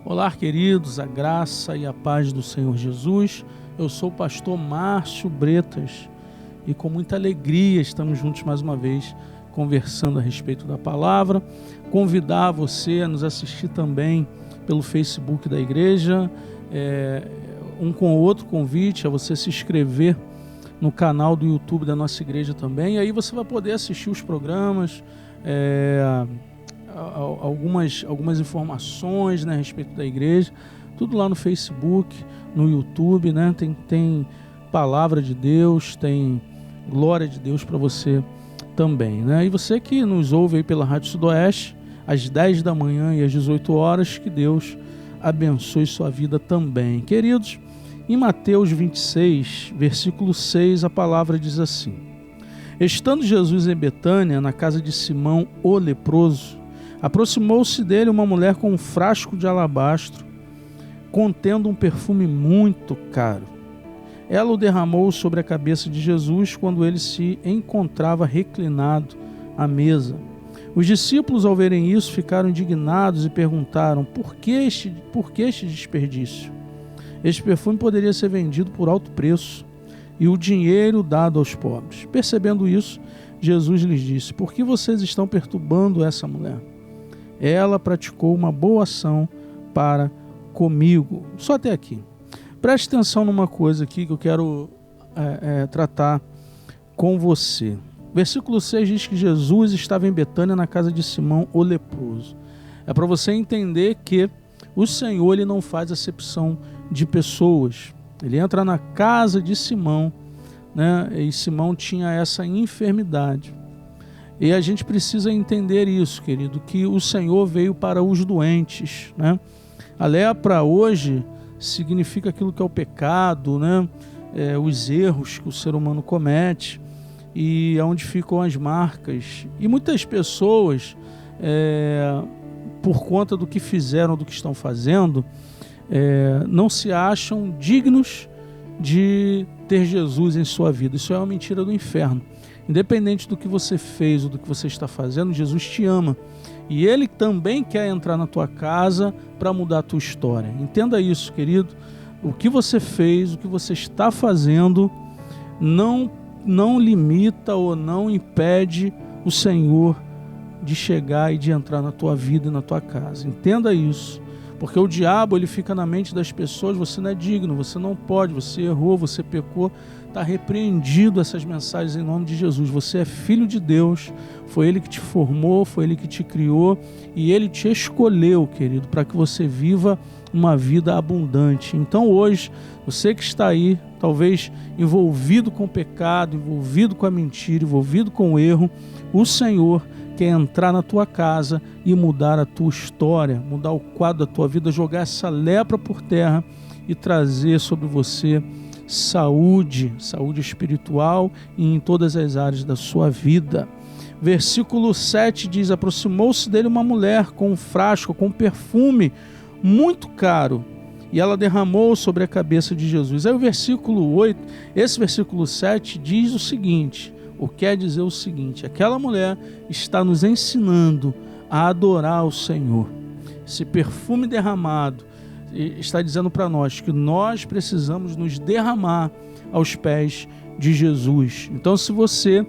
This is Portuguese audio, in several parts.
Olá, queridos, a graça e a paz do Senhor Jesus. Eu sou o pastor Márcio Bretas e com muita alegria estamos juntos mais uma vez conversando a respeito da palavra. Convidar você a nos assistir também pelo Facebook da igreja. Um com o outro convite a você se inscrever no canal do YouTube da nossa igreja também. E aí você vai poder assistir os programas, algumas informações, né, a respeito da igreja, tudo lá no Facebook, no YouTube, né? Tem palavra de Deus, tem glória de Deus para você também, né? E você que nos ouve aí pela Rádio Sudoeste, às 10 da manhã e às 18 horas, que Deus abençoe sua vida também. Queridos, em Mateus 26, versículo 6, a palavra diz assim: Estando Jesus em Betânia, na casa de Simão o leproso, aproximou-se dele uma mulher com um frasco de alabastro, contendo um perfume muito caro. Ela o derramou sobre a cabeça de Jesus quando ele se encontrava reclinado à mesa. Os discípulos, ao verem isso, ficaram indignados e perguntaram: por que este desperdício? Este perfume poderia ser vendido por alto preço e o dinheiro dado aos pobres. Percebendo isso, Jesus lhes disse: por que vocês estão perturbando essa mulher? Ela praticou uma boa ação para comigo. Só até aqui. Preste atenção numa coisa aqui que eu quero tratar com você. Versículo 6 diz que Jesus estava em Betânia, na casa de Simão o leproso. É para você entender que o Senhor, ele não faz acepção de pessoas. Ele entra na casa de Simão, né? E Simão tinha essa enfermidade. E a gente precisa entender isso, querido, que o Senhor veio para os doentes, né? A lepra hoje significa aquilo que é o pecado, né? Os erros que o ser humano comete e onde ficam as marcas. E muitas pessoas, por conta do que fizeram, do que estão fazendo, não se acham dignos de ter Jesus em sua vida. Isso é uma mentira do inferno. Independente do que você fez ou do que você está fazendo, Jesus te ama. E Ele também quer entrar na tua casa para mudar a tua história. Entenda isso, querido. O que você fez, o que você está fazendo, não limita ou não impede o Senhor de chegar e de entrar na tua vida e na tua casa. Entenda isso. Porque o diabo, ele fica na mente das pessoas: você não é digno, você não pode, você errou, você pecou. Está repreendido essas mensagens em nome de Jesus. Você é filho de Deus, foi Ele que te formou, foi Ele que te criou e Ele te escolheu, querido, para que você viva uma vida abundante. Então hoje, você que está aí, talvez envolvido com o pecado, envolvido com a mentira, envolvido com o erro, o Senhor quer entrar na tua casa e mudar a tua história, mudar o quadro da tua vida, jogar essa lepra por terra e trazer sobre você saúde espiritual e em todas as áreas da sua vida. Versículo 7 diz: aproximou-se dele uma mulher com um frasco, com um perfume muito caro, e ela derramou sobre a cabeça de Jesus. Aí o versículo 8, esse versículo 7 diz o seguinte, quer dizer o seguinte: aquela mulher está nos ensinando a adorar o Senhor. Esse perfume derramado está dizendo para nós que nós precisamos nos derramar aos pés de Jesus. Então, se você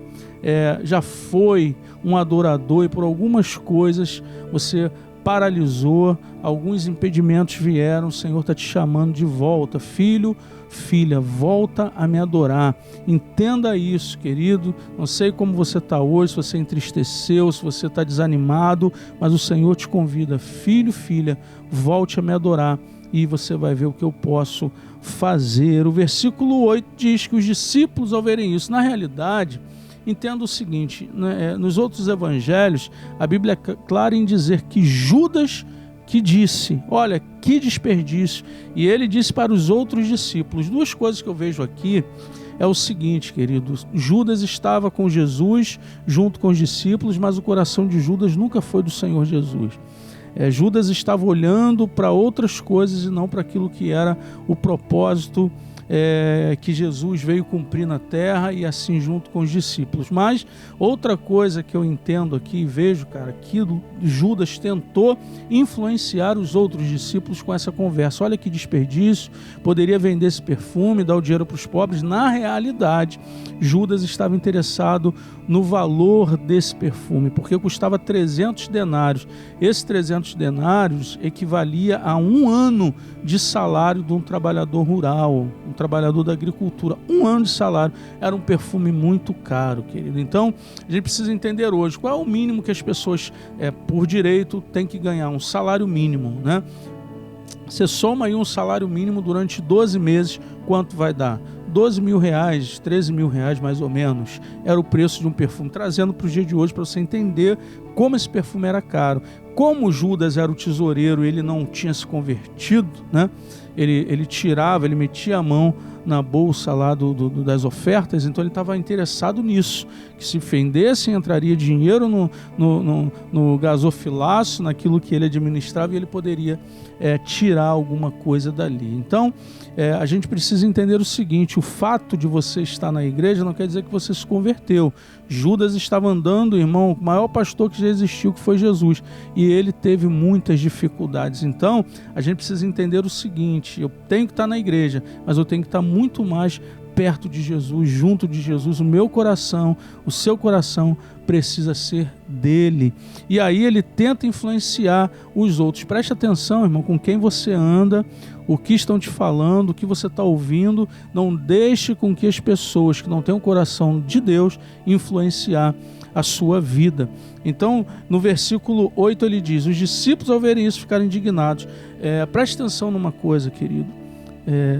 já foi um adorador e por algumas coisas você paralisou, alguns impedimentos vieram, o Senhor está te chamando de volta. Filho, filha, volta a me adorar. Entenda isso, querido. Não sei como você está hoje, se você entristeceu, se você está desanimado, mas o Senhor te convida: filho, filha, volte a me adorar e você vai ver o que eu posso fazer. O versículo 8 diz que os discípulos, ao verem isso, na realidade, entenda o seguinte, né? Nos outros evangelhos, a Bíblia é clara em dizer que Judas que disse: olha, que desperdício. E ele disse para os outros discípulos. Duas coisas que eu vejo aqui é o seguinte, querido: Judas estava com Jesus junto com os discípulos, mas o coração de Judas nunca foi do Senhor Jesus. Judas estava olhando para outras coisas e não para aquilo que era o propósito que Jesus veio cumprir na terra e assim junto com os discípulos. Mas outra coisa que eu entendo aqui e vejo, cara, que Judas tentou influenciar os outros discípulos com essa conversa. Olha que desperdício, poderia vender esse perfume, dar o dinheiro para os pobres. Na realidade, Judas estava interessado no valor desse perfume, porque custava 300 denários. Esses 300 denários equivalia a 1 ano de salário de um trabalhador rural, um trabalhador da agricultura. 1 ano de salário. Era um perfume muito caro, querido. Então, a gente precisa entender hoje qual é o mínimo que as pessoas, por direito, têm que ganhar. Um salário mínimo, né? Você soma aí um salário mínimo durante 12 meses, quanto vai dar? 12 mil reais, 13 mil reais mais ou menos, era o preço de um perfume, trazendo para o dia de hoje para você entender como esse perfume era caro. Como Judas era o tesoureiro, ele não tinha se convertido, né? Ele tirava, ele metia a mão na bolsa lá das ofertas, então ele estava interessado nisso, que se vendesse entraria dinheiro no gasofilaço, naquilo que ele administrava, e ele poderia tirar alguma coisa dali. Então, a gente precisa entender o seguinte: o fato de você estar na igreja não quer dizer que você se converteu. Judas estava andando, irmão, o maior pastor que já existiu, que foi Jesus, e ele teve muitas dificuldades. Então, a gente precisa entender o seguinte: eu tenho que estar na igreja, mas eu tenho que estar muito mais perto de Jesus, junto de Jesus. O meu coração, o seu coração precisa ser dele. E aí ele tenta influenciar os outros. Preste atenção, irmão, com quem você anda, o que estão te falando, o que você está ouvindo. Não deixe com que as pessoas que não têm o coração de Deus influenciar a sua vida. Então, no versículo 8 ele diz: os discípulos, ao verem isso, ficaram indignados. Preste atenção numa coisa, querido.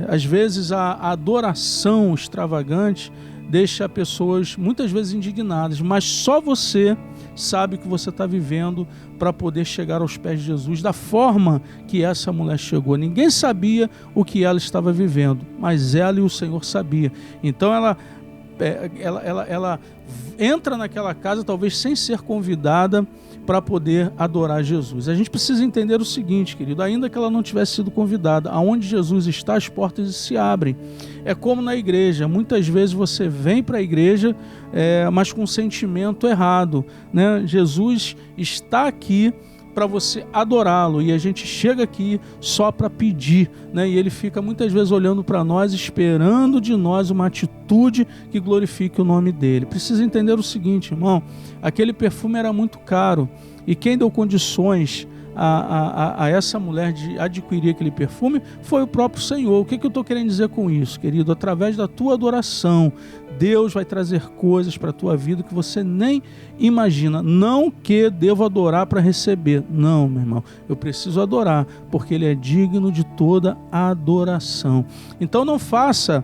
Às vezes a adoração extravagante deixa pessoas muitas vezes indignadas, mas só você sabe o que você está vivendo para poder chegar aos pés de Jesus da forma que essa mulher chegou. Ninguém sabia o que ela estava vivendo, mas ela e o Senhor sabiam. Então ela entra naquela casa talvez sem ser convidada para poder adorar Jesus. A gente precisa entender o seguinte, querido: ainda que ela não tivesse sido convidada, aonde Jesus está, as portas se abrem. É como na igreja, muitas vezes você vem para a igreja, mas com um sentimento errado, né? Jesus está aqui para você adorá-lo, e a gente chega aqui só para pedir, né? E ele fica muitas vezes olhando para nós, esperando de nós uma atitude que glorifique o nome dele. Precisa entender o seguinte, irmão: aquele perfume era muito caro, e quem deu condições a essa mulher de adquirir aquele perfume foi o próprio Senhor. O que eu estou querendo dizer com isso, querido? Através da tua adoração, Deus vai trazer coisas para a tua vida que você nem imagina. Não que devo adorar para receber. Não, meu irmão. Eu preciso adorar, porque Ele é digno de toda a adoração. Então não faça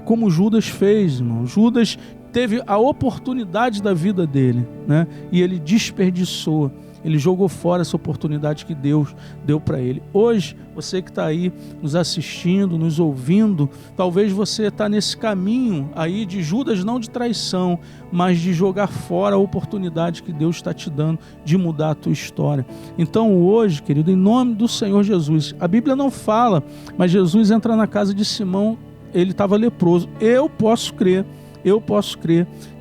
como Judas fez, irmão. Judas teve a oportunidade da vida dele, né? E ele desperdiçou. Ele jogou fora essa oportunidade que Deus deu para ele. Hoje, você que está aí nos assistindo, nos ouvindo, talvez você está nesse caminho aí de Judas, não de traição, mas de jogar fora a oportunidade que Deus está te dando de mudar a tua história. Então hoje, querido, em nome do Senhor Jesus, a Bíblia não fala, mas Jesus entra na casa de Simão, ele estava leproso. Eu posso crer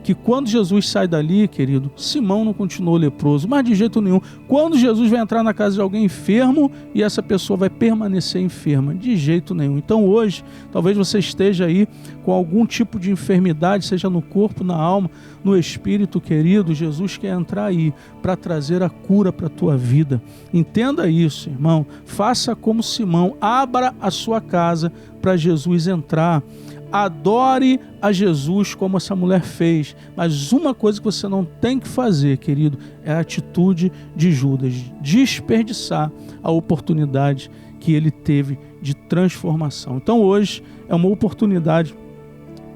que quando Jesus sai dali, querido, Simão não continuou leproso, mas de jeito nenhum. Quando Jesus vai entrar na casa de alguém enfermo, e essa pessoa vai permanecer enferma, de jeito nenhum. Então hoje, talvez você esteja aí com algum tipo de enfermidade, seja no corpo, na alma, no espírito, querido. Jesus quer entrar aí para trazer a cura para a tua vida. Entenda isso, irmão. Faça como Simão, abra a sua casa para Jesus entrar. Adore a Jesus como essa mulher fez. Mas uma coisa que você não tem que fazer, querido, é a atitude de Judas, desperdiçar a oportunidade que ele teve de transformação. Então hoje é uma oportunidade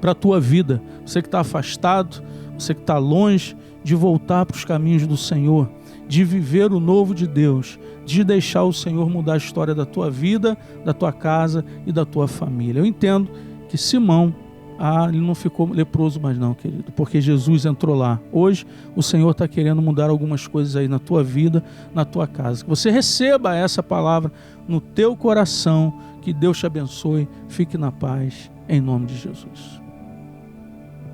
para a tua vida, você que está afastado, você que está longe, de voltar para os caminhos do Senhor, de viver o novo de Deus, de deixar o Senhor mudar a história da tua vida, da tua casa e da tua família. Eu entendo que Simão, ele não ficou leproso mais não, querido, porque Jesus entrou lá. Hoje o Senhor está querendo mudar algumas coisas aí na tua vida, na tua casa. Que você receba essa palavra no teu coração, que Deus te abençoe, fique na paz, em nome de Jesus.